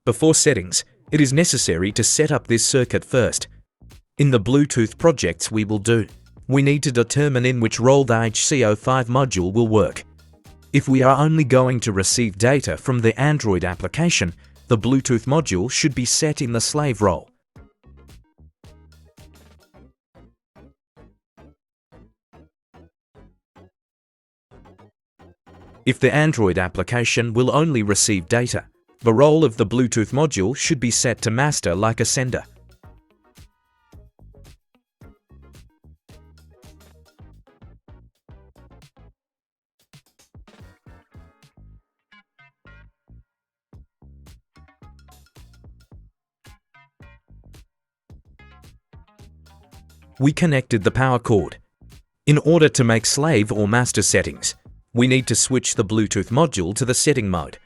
Before settings, it is necessary to set up this circuit first. In the Bluetooth projects we will do, we need to determine in which role the HC-05 module will work. If we are only going to receive data from the Android application, the Bluetooth module should be set in the slave role. If the Android application will only receive data, the role of the Bluetooth module should be set to master like a sender. We connected the power cord. In order to make slave or master settings, we need to switch the Bluetooth module to the setting mode.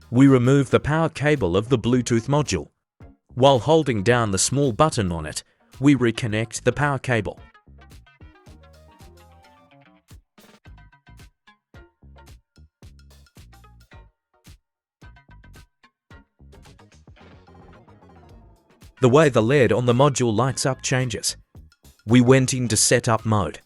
We remove the power cable of the Bluetooth module. While holding down the small button on it, we reconnect the power cable. The way the LED on the module lights up changes. We went into setup mode.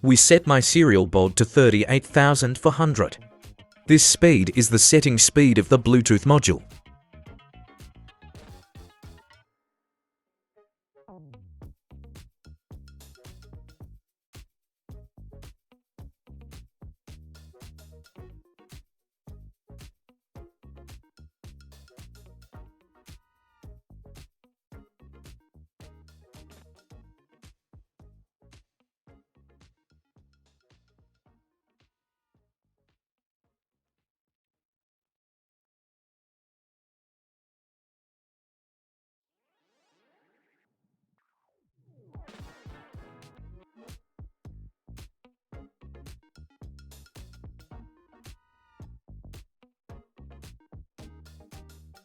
We set my serial baud to 38,400. This speed is the setting speed of the Bluetooth module.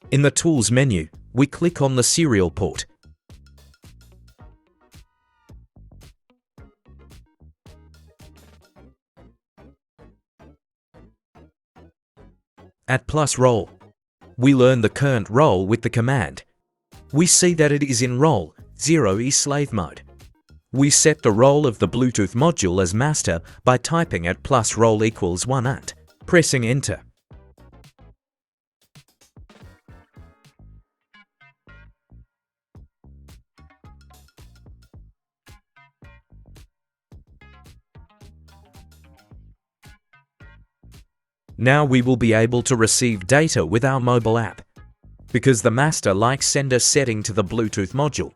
In the Tools menu, we click on the serial port. At plus role, we learn the current role with the command. We see that it is in role 0E slave mode. We set the role of the Bluetooth module as master by typing at plus role equals 1 and pressing enter. Now we will be able to receive data with our mobile app, because the master like sender setting to the Bluetooth module.